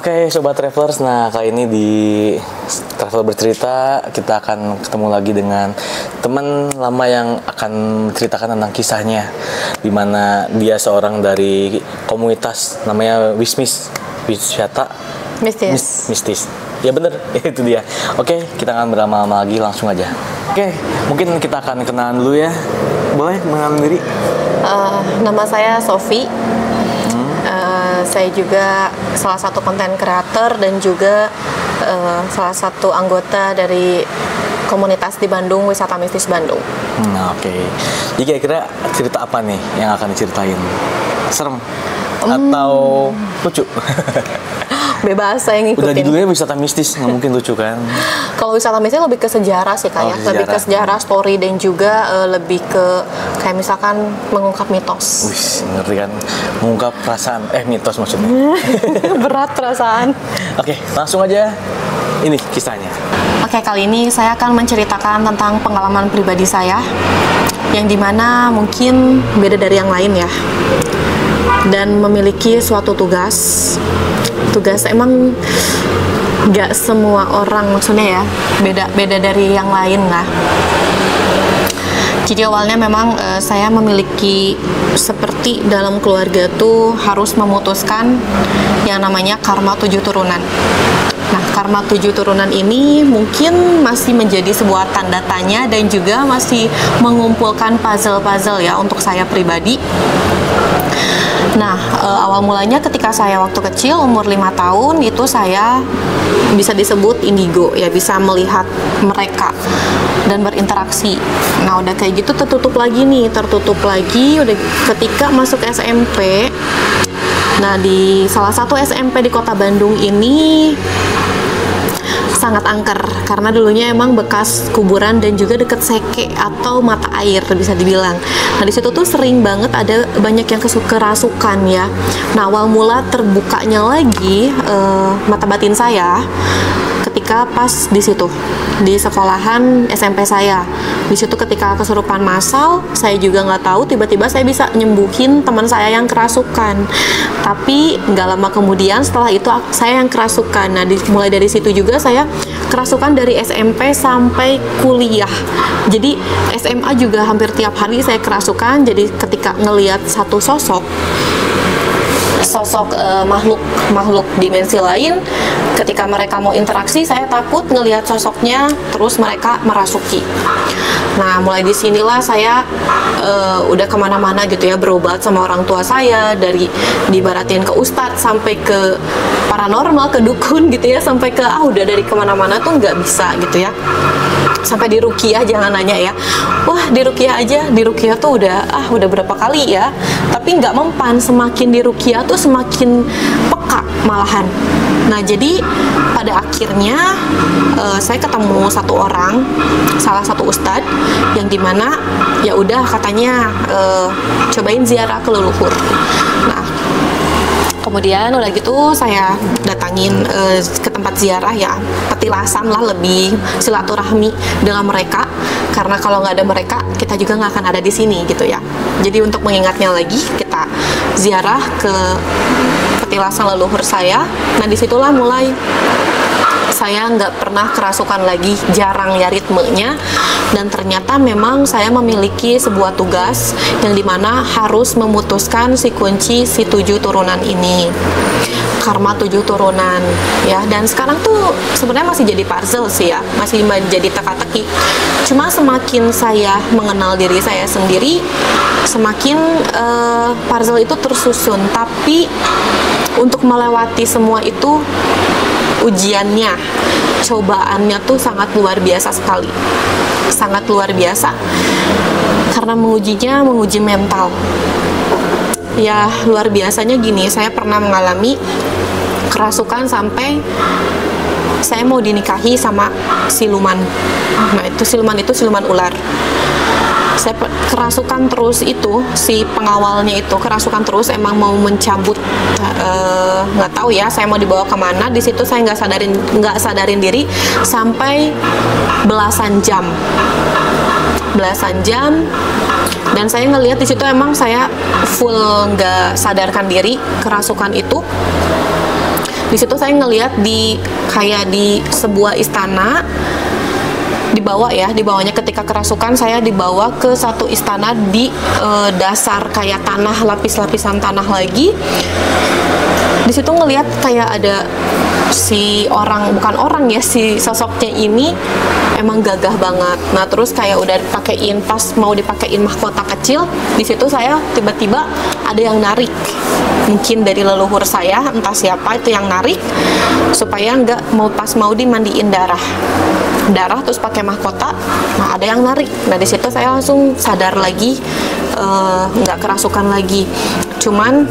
Oke, Sobat Travelers, nah kali ini di Travel Bercerita kita akan ketemu lagi dengan teman lama yang akan menceritakan tentang kisahnya, dimana dia seorang dari komunitas namanya Wismis, wisata mistis. Ya bener, itu dia. Oke, kita akan berlama-lama lagi, langsung aja. Oke, mungkin kita akan kenalan dulu ya. Boleh mengenalkan diri? Nama saya Sofi. Saya juga salah satu konten kreator dan juga salah satu anggota dari komunitas di Bandung, Wisata Mistis Bandung. Oke. Jadi kira-kira cerita apa nih yang akan diceritain? Serem? Atau lucu? Bebas, saya ngikutin. Udah judulnya wisata mistis, nggak mungkin lucu kan? Kalau wisata mistis lebih ke sejarah sih kayak, lebih ke sejarah, story, dan juga lebih ke kayak misalkan mengungkap mitos. Wih, ngerti kan? Mengungkap perasaan, mitos maksudnya. Berat perasaan. Oke, langsung aja ini kisahnya. Oke, kali ini saya akan menceritakan tentang pengalaman pribadi saya yang dimana mungkin beda dari yang lain ya, dan memiliki suatu tugas emang nggak semua orang, maksudnya ya beda dari yang lain lah. Jadi awalnya memang saya memiliki seperti dalam keluarga tuh harus memutuskan yang namanya karma 7 turunan. Nah, karma 7 turunan ini mungkin masih menjadi sebuah tanda tanya dan juga masih mengumpulkan puzzle-puzzle ya untuk saya pribadi. Nah, awal mulanya ketika saya waktu kecil, umur 5 tahun, itu saya bisa disebut indigo, ya bisa melihat mereka dan berinteraksi. Nah, udah kayak gitu tertutup lagi, udah ketika masuk SMP. Nah, di salah satu SMP di kota Bandung ini sangat angker karena dulunya emang bekas kuburan dan juga deket seke atau mata air bisa dibilang. Nah, di situ tuh sering banget ada banyak yang kerasukan ya. Nah, awal mula terbukanya lagi mata batin saya ketika pas di situ di sekolahan SMP saya. Di situ ketika kesurupan massal, saya juga nggak tahu tiba-tiba saya bisa nyembuhin teman saya yang kerasukan. Tapi nggak lama kemudian setelah itu saya yang kerasukan. Nah, mulai dari situ juga saya kerasukan dari SMP sampai kuliah. Jadi SMA juga hampir tiap hari saya kerasukan. Jadi ketika ngelihat satu sosok makhluk dimensi lain, ketika mereka mau interaksi, saya takut ngelihat sosoknya terus mereka merasuki. Nah, mulai disinilah saya udah kemana-mana gitu ya, berobat sama orang tua saya, dari dibaratin ke ustadz sampai ke paranormal, ke dukun gitu ya, sampai ke udah dari kemana-mana tuh nggak bisa gitu ya. Sampai di ruqyah, jangan nanya ya, wah di ruqyah aja, di ruqyah tuh udah berapa kali ya, tapi nggak mempan, semakin di ruqyah tuh semakin peka malahan. Nah, jadi pada akhirnya saya ketemu satu orang, salah satu ustadz yang dimana ya udah katanya cobain ziarah ke leluhur. Nah, kemudian udah gitu saya datangin ke tempat ziarah ya, petilasan lah, lebih silaturahmi dengan mereka, karena kalau nggak ada mereka kita juga nggak akan ada di sini gitu ya. Jadi untuk mengingatnya lagi, kita ziarah ke petilasan leluhur saya. Nah, disitulah mulai saya nggak pernah kerasukan lagi, jarang ya ritmenya, dan ternyata memang saya memiliki sebuah tugas yang dimana harus memutuskan si kunci si 7 turunan ini, karma 7 turunan ya. Dan sekarang tuh sebenarnya masih jadi puzzle sih ya, masih menjadi teka-teki. Cuma semakin saya mengenal diri saya sendiri, semakin puzzle itu tersusun. Tapi untuk melewati semua itu, ujiannya, cobaannya tuh sangat luar biasa sekali, sangat luar biasa, karena menguji mental ya. Luar biasanya gini, saya pernah mengalami kerasukan sampai saya mau dinikahi sama siluman. Nah, itu siluman ular. Saya kerasukan terus, itu si pengawalnya itu kerasukan terus, emang mau mencabut, nggak tahu ya saya mau dibawa kemana. Di situ saya nggak sadarin diri sampai belasan jam, dan saya ngelihat di situ emang saya full nggak sadarkan diri kerasukan itu. Di situ saya ngelihat kayak di sebuah istana, dibawanya ketika kerasukan saya dibawa ke satu istana di dasar kayak tanah, lapis-lapisan tanah lagi. Di situ ngelihat kayak ada si sosoknya ini emang gagah banget. Nah terus kayak udah pas mau dipakein mahkota kecil, di situ saya tiba-tiba ada yang narik, mungkin dari leluhur saya, entah siapa itu yang narik supaya pas mau dimandiin darah terus pakai mahkota. Nah ada yang narik. Nah di situ saya langsung sadar lagi, nggak kerasukan lagi. Cuman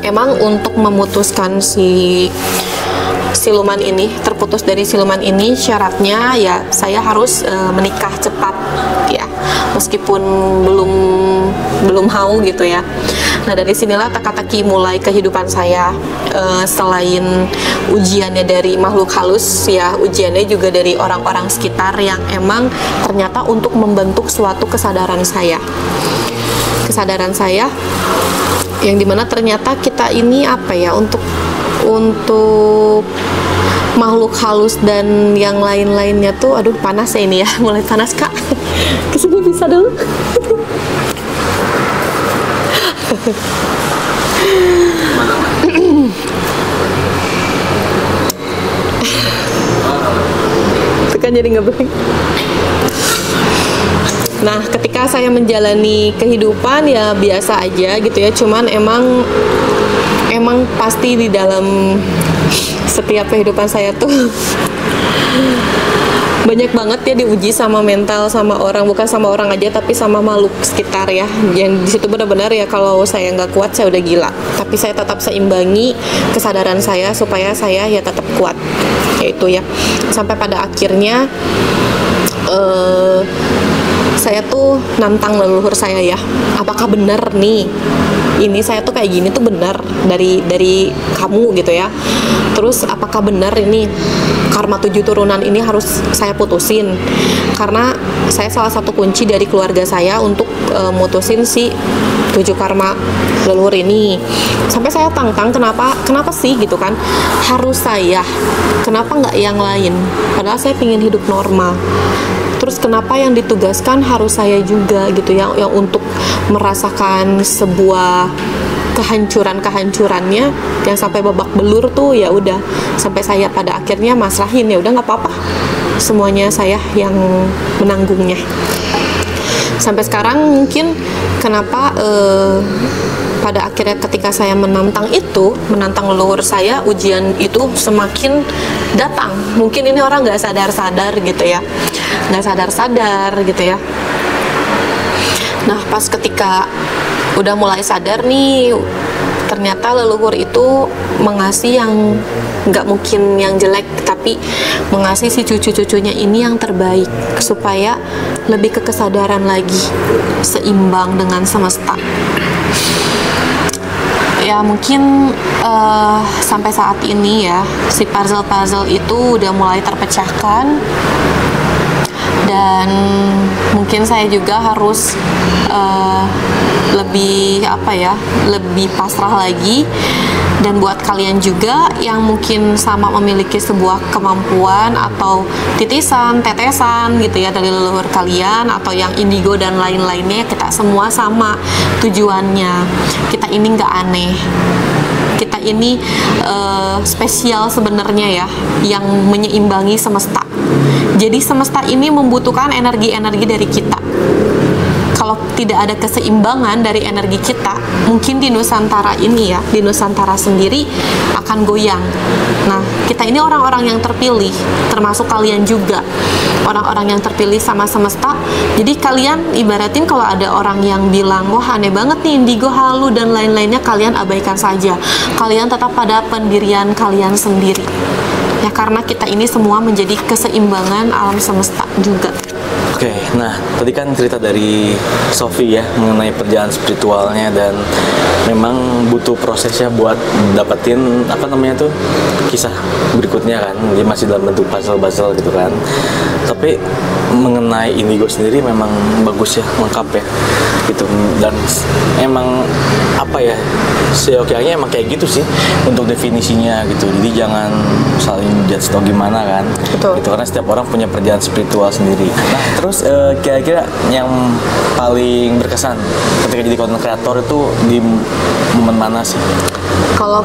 emang untuk memutuskan si siluman ini, terputus dari siluman ini, syaratnya ya saya harus menikah cepat ya, meskipun belum mau gitu ya. Nah dari sinilah teka-teki mulai kehidupan saya. Selain ujiannya dari makhluk halus ya, ujiannya juga dari orang-orang sekitar yang emang ternyata untuk membentuk suatu kesadaran saya yang dimana ternyata kita ini apa ya, untuk makhluk halus dan yang lain-lainnya tuh, aduh panas ya ini ya, mulai panas kak. Kesini bisa dulu. Itu kan jadi nggak boleh. Nah, ketika saya menjalani kehidupan ya biasa aja gitu ya, cuman emang pasti di dalam setiap kehidupan saya tuh banyak banget ya diuji sama mental, sama orang, bukan sama orang aja tapi sama makhluk sekitar ya. Yang di situ benar-benar ya, kalau saya nggak kuat saya udah gila, tapi saya tetap seimbangi kesadaran saya supaya saya ya tetap kuat, yaitu ya sampai pada akhirnya saya tuh nantang leluhur saya ya, apakah benar nih ini saya tuh kayak gini tuh benar dari kamu gitu ya. Terus apakah benar ini karma 7 turunan ini harus saya putusin, karena saya salah satu kunci dari keluarga saya untuk mutusin si 7 karma leluhur ini. Sampai saya tantang, kenapa sih gitu kan harus saya, kenapa nggak yang lain, padahal saya pingin hidup normal. Terus kenapa yang ditugaskan harus saya juga gitu ya, yang untuk merasakan sebuah kehancurannya yang sampai babak belur tuh, ya udah sampai saya pada akhirnya masrahin, ya udah nggak apa-apa, semuanya saya yang menanggungnya. Sampai sekarang mungkin kenapa pada akhirnya ketika saya menantang leluhur saya, ujian itu semakin datang. Mungkin ini orang nggak sadar-sadar gitu ya, gitu ya. Nah pas ketika udah mulai sadar nih, ternyata leluhur itu mengasih yang nggak mungkin yang jelek, tapi mengasih si cucu-cucunya ini yang terbaik supaya lebih ke kesadaran lagi, seimbang dengan semesta. Ya mungkin sampai saat ini ya si puzzle itu udah mulai terpecahkan, dan mungkin saya juga harus lebih pasrah lagi. Dan buat kalian juga yang mungkin sama memiliki sebuah kemampuan atau titisan, tetesan gitu ya dari leluhur kalian, atau yang indigo dan lain-lainnya, kita semua sama tujuannya. Kita ini nggak aneh, kita ini spesial sebenarnya ya, yang menyeimbangi semesta. Jadi semesta ini membutuhkan energi-energi dari kita. Kalau tidak ada keseimbangan dari energi kita, mungkin di Nusantara ini ya, di Nusantara sendiri akan goyang. Nah, kita ini orang-orang yang terpilih, termasuk kalian juga, orang-orang yang terpilih sama semesta. Jadi kalian ibaratin kalau ada orang yang bilang, wah aneh banget nih indigo, halu dan lain-lainnya, kalian abaikan saja. Kalian tetap pada pendirian kalian sendiri. Ya karena kita ini semua menjadi keseimbangan alam semesta juga. Oke, nah tadi kan cerita dari Sophie ya mengenai perjalanan spiritualnya, dan memang butuh prosesnya buat dapetin kisah berikutnya kan, dia masih dalam bentuk puzzle gitu kan. Tapi mengenai indigo sendiri memang bagus ya, lengkap ya gitu, dan emang apa ya, seyogyanya emang kayak gitu sih untuk definisinya gitu. Jadi jangan saling judge atau gimana kan. Betul. Gitu, karena setiap orang punya perjalanan spiritual sendiri. Nah terus kira-kira yang paling berkesan ketika jadi content creator itu di momen mana sih? Kalau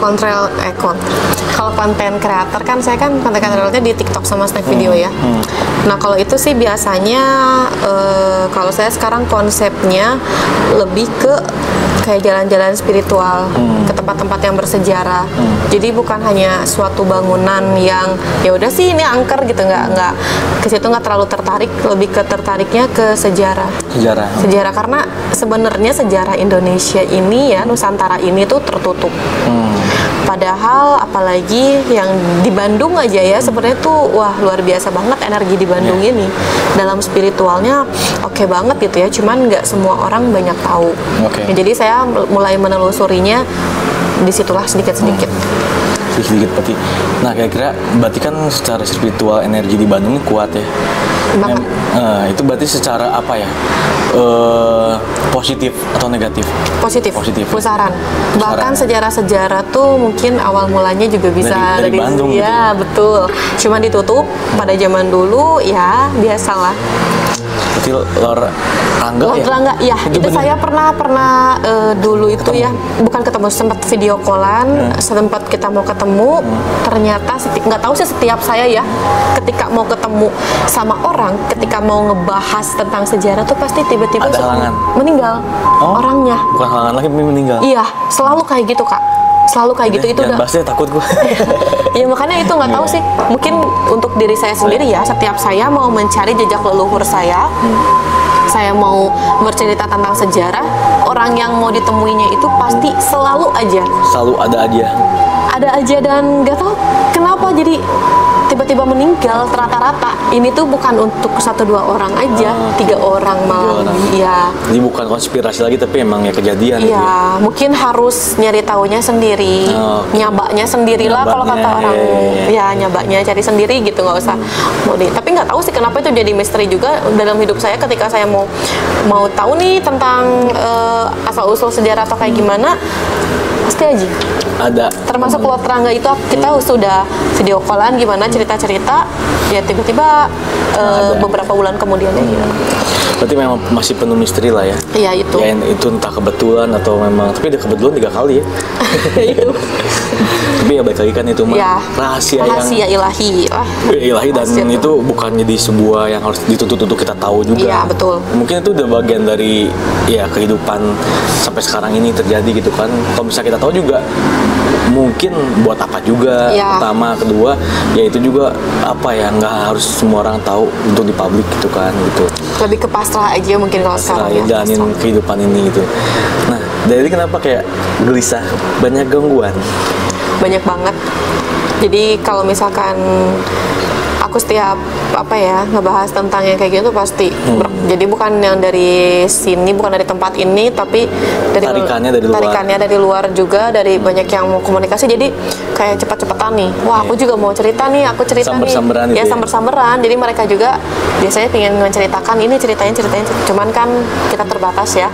kalau konten kreator kan saya kan konten kreatornya di TikTok sama Snack Video ya. Nah kalau itu sih biasanya kalau saya sekarang konsepnya lebih ke kayak jalan-jalan spiritual ke tempat-tempat yang bersejarah. Jadi bukan hanya suatu bangunan yang ya udah sih ini angker gitu, nggak ke situ, nggak terlalu tertarik, lebih ke tertariknya ke sejarah. Sejarah karena sebenarnya sejarah Indonesia ini ya, Nusantara ini tuh tertutup. Padahal apalagi yang di Bandung aja ya sebenarnya tuh wah luar biasa banget energi di Bandung ini. Dalam spiritualnya oke banget gitu ya, cuman nggak semua orang banyak tahu. Ya, jadi saya mulai menelusurinya disitulah sedikit-sedikit. Sedikit berarti. Nah kira-kira berarti kan secara spiritual energi di Bandung kuat ya. Banget. Itu berarti secara apa ya? Positif atau negatif? Positif. Pusaran. Bahkan sejarah-sejarah tuh mungkin awal mulanya juga bisa dari Bandung ya, gitu. Betul. Cuma ditutup pada zaman dulu ya biasalah. Berarti Lor Rangga ya itu saya pernah dulu itu ketemu. Ya bukan ketemu, sempat video callan, sempat kita mau ketemu, ternyata nggak tahu sih setiap saya ya ketika mau ketemu sama orang, ketika mau ngebahas tentang sejarah tuh pasti tiba-tiba meninggal orangnya. Bukan halangan lagi, meninggal. Iya, selalu kayak gitu Kak. Selalu kayak gitu. Itu udah bahasnya takut gue. Ya makanya itu nggak tahu sih, mungkin untuk diri saya sendiri ya, setiap saya mau mencari jejak leluhur saya mau bercerita tentang sejarah, orang yang mau ditemuinya itu pasti selalu ada aja dan nggak tahu kenapa jadi tiba-tiba meninggal rata-rata. Ini tuh bukan untuk 1-2 orang aja, 3 orang malah. Ya. Ini bukan konspirasi lagi tapi emang ya kejadian. Iya, ya. Mungkin harus nyari taunya sendiri, nyabaknya sendirilah kalau kata orang. Ya, nyabaknya cari sendiri gitu, nggak usah Tapi nggak tahu sih kenapa itu jadi misteri juga dalam hidup saya ketika saya mau tahu nih tentang asal-usul sejarah atau kayak gimana, pasti aja ada. Termasuk Lord Rangga itu kita sudah video callan gimana cerita-cerita, ya tiba-tiba beberapa bulan kemudian ya. Berarti memang masih penuh misteri lah ya. Iya itu. Ya itu entah kebetulan atau memang, tapi ada kebetulan 3 kali ya. Itu. Tapi ya balik lagi kan itu mah ya, rahasia ilahi. Ilahi dan itu bukan jadi sebuah yang harus ditutup-tutup kita tahu juga. Iya betul. Mungkin itu udah bagian dari ya kehidupan sampai sekarang ini terjadi gitu kan. Kalau bisa kita tahu juga mungkin buat apa juga. Ya. Pertama, kedua ya itu juga apa ya, nggak harus semua orang tahu untuk di publik gitu kan gitu. Lebih ke pasrah aja mungkin kalau sekarang ya, jalanin kehidupan ini gitu. Nah dari kenapa kayak gelisah, banyak gangguan? Banyak banget. Jadi kalau misalkan aku setiap ngebahas tentang yang kayak gitu pasti jadi bukan yang dari sini, bukan dari tempat ini, tapi dari tarikannya dari luar juga, dari banyak yang mau komunikasi. Jadi kayak cepat-cepatan nih, wah aku juga mau cerita nih, samber-samberan nih ya, samber-samberan. Jadi mereka juga biasanya pengen menceritakan ini, ceritain, cuman kan kita terbatas ya.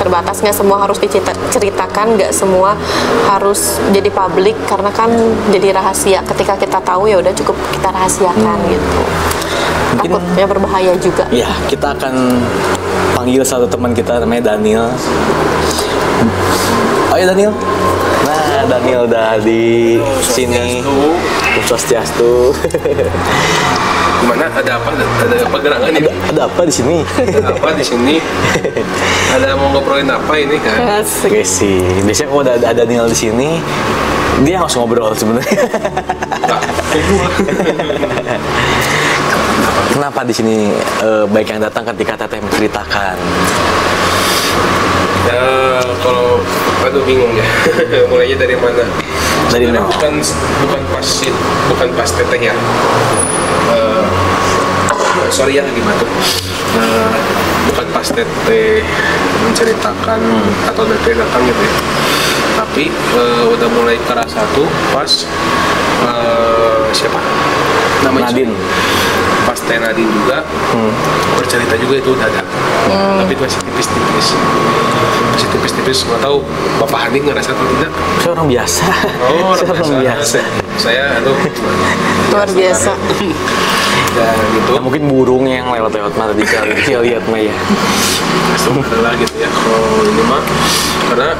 Terbatas, nggak semua harus diceritakan, nggak semua harus jadi publik karena kan jadi rahasia. Ketika kita tahu ya udah cukup kita rahasiakan gitu. Mungkin takutnya berbahaya juga. Ya, kita akan panggil satu teman kita namanya Daniel. Oh ya Daniel. Nah, Daniel udah di sini. Swastiastu. Gimana? Ada apa gerangan ini? Ada apa di sini? Ada apa di sini? Ada mau ngobrolin apa ini kan? Oke sih. Biasanya kalau ada Daniel di sini, dia nggak usah ngobrol sebenarnya. Kenapa di sini baik yang datang ketika Teteh menceritakan? Ya kalau bingung ya. Mulainya dari mana? Dari mana? Bukan pas Teteh ya. Sorry ya lagi batuk. Bukan pas Teteh menceritakan atau Teteh datang gitu ya. Tapi udah mulai kerasa tuh pas siapa? Namanya Nadine. pas teh Nadine juga bercerita juga itu udah ada, tapi masih tipis-tipis, nggak tahu Bapak Hani ngerasa atau tidak. Saya orang biasa. Oh, Saya orang biasa. Saya Luar biasa. ya gitu. Ya, mungkin burung yang lewat-lewat mata dia lihat mah ya. Adalah gitu ya. Kalau ini mah karena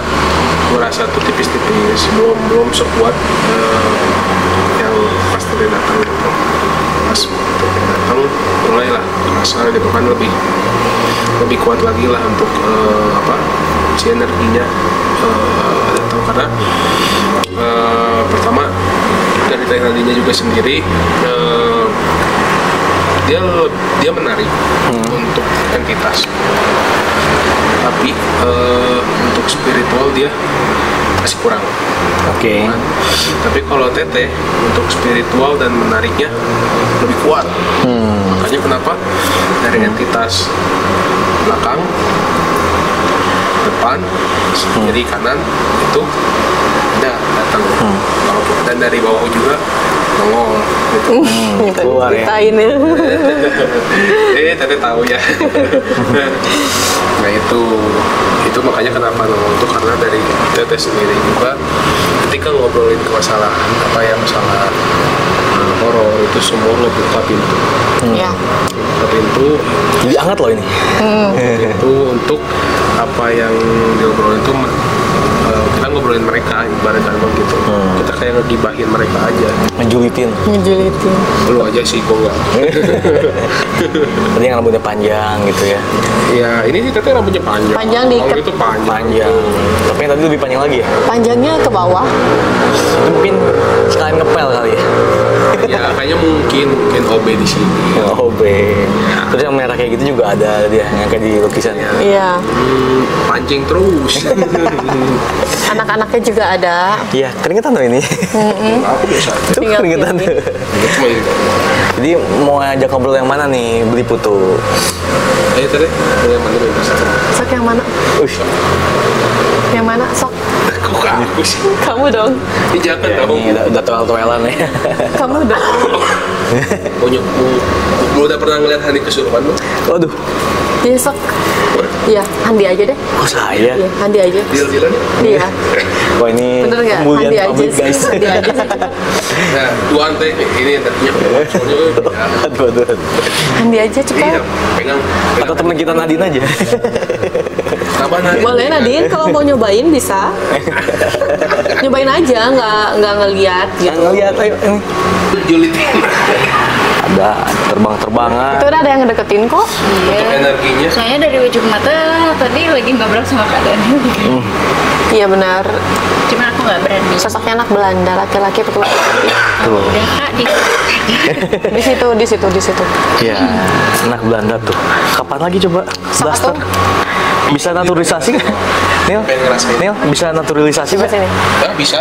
merasa tuh tipis-tipis, belum sekuat yang pas tadi datang gitu. Pas tadi datang mulailah rasa gitu kan lebih kuat lagi lah untuk si energinya datang karena pertama dari teknologinya juga sendiri dia menarik untuk entitas, tapi untuk spiritual dia masih kurang. Oke. Tapi kalau Teteh untuk spiritual dan menariknya lebih kuat. Makanya kenapa dari entitas belakang, depan, kiri, kanan itu ada datang. Dan dari bawah juga nongol gitu. Keluar ya. Ceritain ya. Teteh tahu ya. Nah itu makanya kenapa nongol itu karena dari Teteh sendiri juga ketika ngobrolin masalah masalah horor itu semua ngebuka pintu. Ya. Buka pintu. Jadi hangat loh ini. Itu untuk apa yang diobrolin itu kita ngobrolin mereka ibaratkan gitu. Kita kayak ngegibahin mereka aja. Ngejulitin. Lu aja sih kok enggak. Tadi yang rambutnya panjang gitu ya. Ya ini sih Teteh rambutnya panjang. Panjang diikat. Kalau itu Panjang. Tapi yang tadi lebih panjang lagi ya. Panjangnya ke bawah. Itu mungkin sekalian ngepel kali ya. Ya kayaknya mungkin OB di sini. OB. Terus yang merah kayak gitu juga ada dia yang kayak di lukisan. Iya. Pancing terus. Anak-anaknya juga ada. Iya, keringetan loh ini. Aku biasa. Itu Tinggal keringetan. pilih. Cuma ini. Jadi mau ngajak ngobrol yang mana nih, Beli Putu? Teteh yang mana yang bisa? Sok yang mana? Yang mana? Sok. Kok aku sih? Kamu dong. Ini jangan Ya, dong. ini udah toel-toelan ya. Kamu dong. Lu udah pernah ngeliat Hani kesurupan lu? Waduh, Iya, sok. Iya, Andi aja deh. kok saya? Iya, Andi aja. Deal-dealan ya? Iya. Wah ini Bener nggak? pembulian Andi aja publik sih. guys. Andi aja sih. Nah, tuan teh ini tadinya soalnya Aduh. Andi aja cepat. iya, pegang. Atau temen kita Nadine aja. Kapan Nadine? Boleh Nadine kalau mau nyobain bisa. Nyobain aja, nggak ngeliat gitu. Ngeliat ayo ini. Julitin. Ada terbang-terbangan. Itu udah ada yang ngedeketin kok. Untuk energinya. Soalnya dari ujung mata tadi lagi ngobrol sama keadaan. Iya benar. Cuman aku nggak berani. Sosoknya anak Belanda, laki-laki betul. Tuh. Udah kak Di situ. Iya, anak Belanda tuh. Kapan lagi coba? Blaster. Bisa naturalisasi nggak? Nil? Pengen ngerasain. Nil, bisa naturalisasi Coba nggak? sini. Nah, bisa.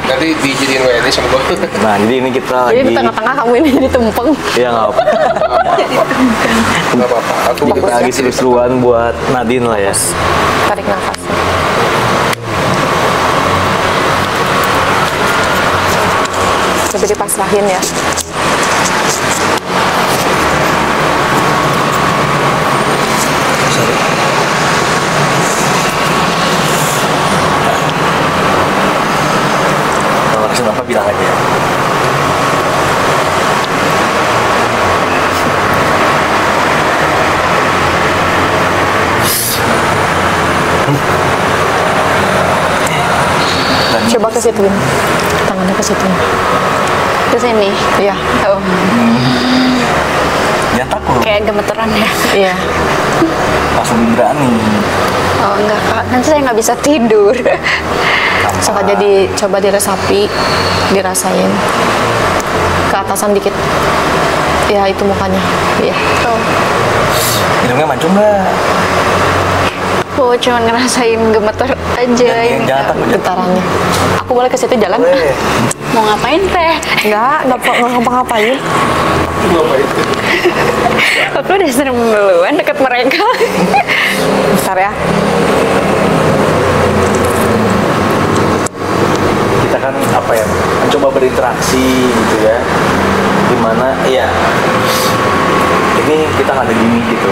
Nanti dijadiin WNI sama gua. Nah, jadi ini kita Jadi lagi. di tengah-tengah kamu ini ditumpeng. Iya nggak apa. Enggak apa-apa. Aku Jadi kita lagi seru-seruan buat Nadine lah ya. Tarik nafas. Coba dipasrahin ya. Kalau rasain apa bilang aja. Coba ke situ. Tangannya ke situ. ke sini. Iya. Oh, Jangan takut. kayak gemeteran ya. Iya. Langsung berani. Oh enggak kak, nanti saya nggak bisa tidur. Sok aja coba diresapi, dirasain. Ke atasan dikit. Ya itu mukanya. Iya. Oh, Hidungnya mancung nggak? aku cuma ngerasain gemeter aja ini. Jangan takut. Getarannya. Aku boleh ke situ jalan? Boleh. Mau ngapain teh? Enggak ngapa-ngapain. Ngapain? Aku udah serem duluan deket mereka. Bentar ya. Kita kan apa ya? Mencoba berinteraksi gitu ya. dimana ya ini kita nggak ada gimmick gitu.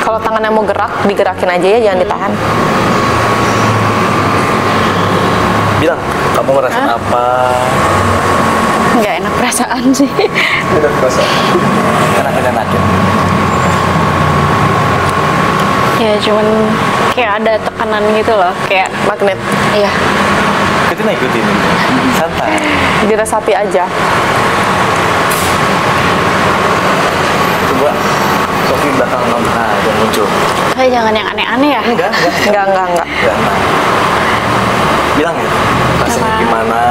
Kalau tangannya mau gerak, digerakin aja ya, jangan ditahan. Bilang, kamu ngerasain apa? Nggak enak perasaan sih. Udah perasaan. Enak-enakin. Ya cuman kayak ada tekanan gitu loh, kayak Magnet. iya. Ikutin. Santai. Diresapi aja. Coba Sofi belakang kamu. Nah, jangan muncul. Jangan yang aneh-aneh ya. Enggak. Enggak. Nah. Bilang ya, rasanya Apa? gimana?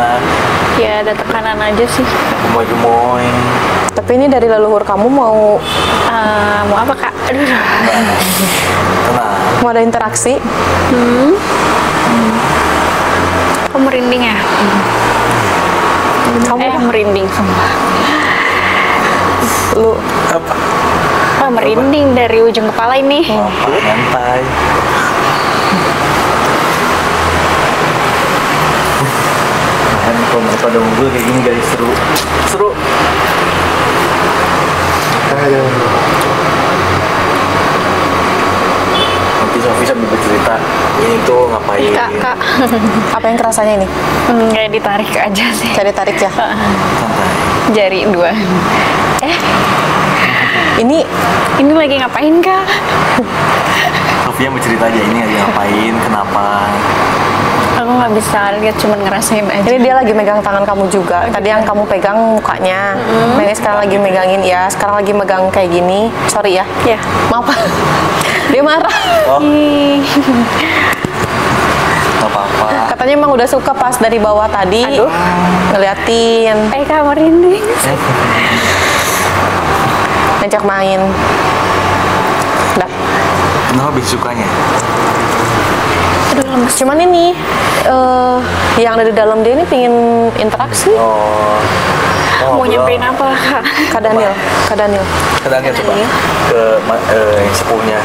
Ya ada tekanan aja sih. Gemoy-gemoy. Tapi ini dari leluhur kamu mau Mau apa kak? Aduh. Tenang. ada interaksi. Kok merinding ya? Merinding sumpah. Lu Apa? Wah merinding dari ujung kepala ini. Nyantai. Kan kalau mereka udah ngumpul kayak gini guys, seru. Nanti Sofi sambil bercerita ini tuh ngapain. Kak. apa yang kerasanya ini? Kayak ditarik aja sih. Cari tarik ya. Santai. Jari 2. Ini lagi ngapain kak? Sofia mau cerita aja ini lagi ngapain, kenapa. Aku nggak bisa lihat, cuman ngerasain aja. Ini dia lagi megang tangan kamu juga. Tadi yang kamu pegang mukanya. Nah, ini sekarang lagi megangin ya. Sekarang lagi megang kayak gini. Sorry ya. Ya. Maaf. Dia marah. Oh, Ih. nggak apa-apa. Katanya emang udah suka pas dari bawah tadi. Aduh. Ngeliatin, Kak merinding. ngajak main. Udah. Kenapa lebih sukanya? Aduh lemes. Cuman ini yang ada di dalam dia ini pingin interaksi. Oh, Mau nyampein apa kak? Kak Daniel. Kadangnya coba ke yang sepuhnya.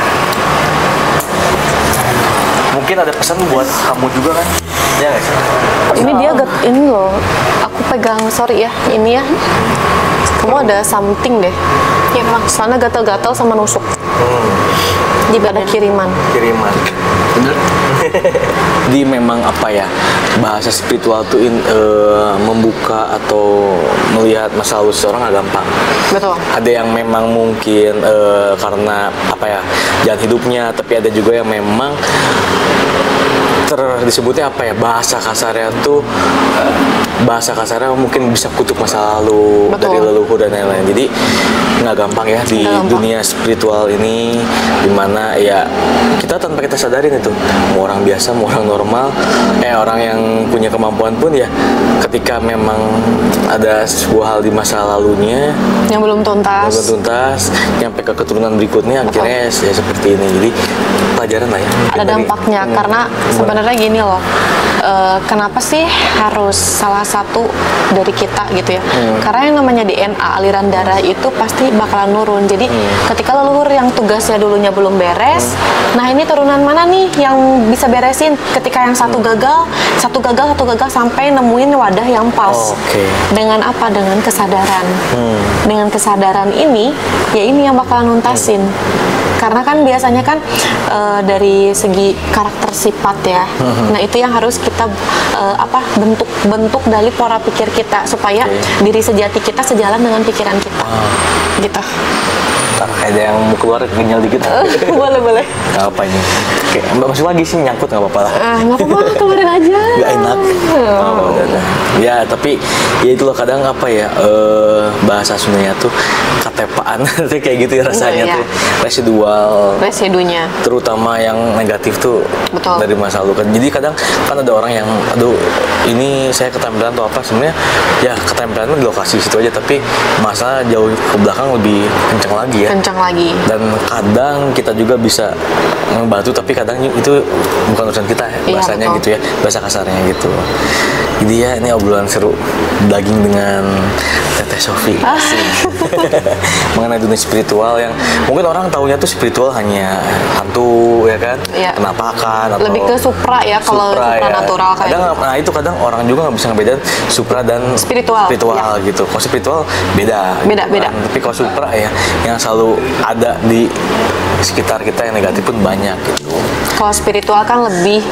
Mungkin ada pesan buat kamu juga kan? Ya nggak sih? Ini dia ini loh. Aku pegang, sorry ya. Ini ya. Kamu ada something deh. Ya emang. Soalnya gatal-gatal sama nusuk. Di Ada badan. kiriman. Bener? Jadi memang apa ya, bahasa spiritual tuh membuka atau melihat masa lalu seseorang nggak gampang. Betul. Ada yang memang mungkin karena apa ya, jalan hidupnya, tapi ada juga yang memang disebutnya apa ya, bahasa kasarnya tuh bahasa kasarnya mungkin bisa kutuk masa lalu. Betul. Dari leluhur dan lain-lain. Jadi nggak gampang ya di Nggak gampang. dunia spiritual ini, dimana ya kita tanpa kita sadarin itu, mau orang biasa mau orang normal, orang yang punya kemampuan pun ya ketika memang ada sebuah hal di masa lalunya Yang belum tuntas. belum tuntas, nyampe ke keturunan berikutnya akhirnya ya seperti ini. Jadi pelajaran lah ya. Ada dampaknya karena sebenarnya gini loh. Kenapa sih harus salah satu dari kita gitu ya? Karena yang namanya DNA, aliran darah itu pasti bakalan nurun. Jadi ketika leluhur yang tugasnya dulunya belum beres, nah ini turunan mana nih yang bisa beresin? Ketika yang satu gagal sampai nemuin wadah yang pas. Oke. Dengan apa? Dengan kesadaran. Dengan kesadaran ini, ya ini yang bakalan nuntasin. Karena kan biasanya kan dari segi karakter sifat ya. Nah, itu yang harus kita bentuk dari pola pikir kita supaya diri sejati kita sejalan dengan pikiran kita. Gitu. Ntar ada yang mau keluar kenyal dikit. Boleh. Gak apa ini. Oke, Mbak masuk lagi sih, nyangkut nggak apa-apa lah. Nggak apa-apa, keluarin aja. Nggak enak. Udah. Ya tapi ya itu loh, kadang apa ya, bahasa Sundanya tuh katepaan kayak gitu ya rasanya Iya. tuh, Residunya. terutama yang negatif tuh. Betul. Dari masa lalu kan. Jadi kadang kan ada orang yang aduh ini saya ketempelan atau apa, sebenarnya ya ketempelan di lokasi situ aja, tapi masa jauh ke belakang lebih kencang lagi ya. Kencang lagi. Dan kadang kita juga bisa membantu, tapi kadang itu bukan urusan kita Iya, bahasanya betul. gitu ya, bahasa kasarnya gitu. gitu. Jadi ya ini obrolan seru daging dengan Teteh Sofi mengenai dunia spiritual yang mungkin orang taunya tuh spiritual hanya hantu ya kan, Iya. penampakan atau Lebih ke supra ya, kalau supranatural kayak kadang, nah itu kadang orang juga nggak bisa ngebedain supra dan Spiritual, gitu. Kalau spiritual beda Beda, gitu beda. kan. Tapi kalau supra ya yang selalu ada di sekitar kita yang negatif pun banyak gitu. Kalau spiritual kan lebih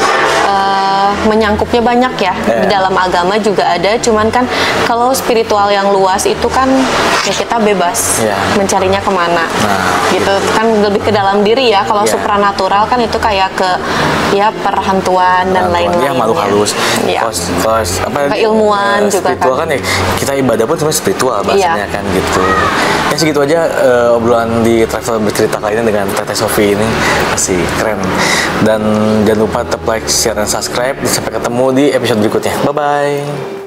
menyangkupnya banyak ya. Di dalam agama juga ada, cuman kan kalau spiritual yang luas itu kan ya kita bebas Iya. mencarinya kemana. Nah, gitu kan lebih ke dalam diri ya. Kalau Iya. supranatural kan itu kayak ke ya perhantuan dan lain-lain. Ya makhluk halus. Iya. Kalau apa Keilmuan juga spiritual kan. kan ya kita ibadah pun sebenarnya spiritual bahasanya Iya. kan gitu. Ya segitu aja obrolan di travel bercerita kali ini dengan Teteh Sofi ini masih keren. Dan jangan lupa tetap like, share, dan subscribe. Sampai ketemu di episode berikutnya. Bye bye.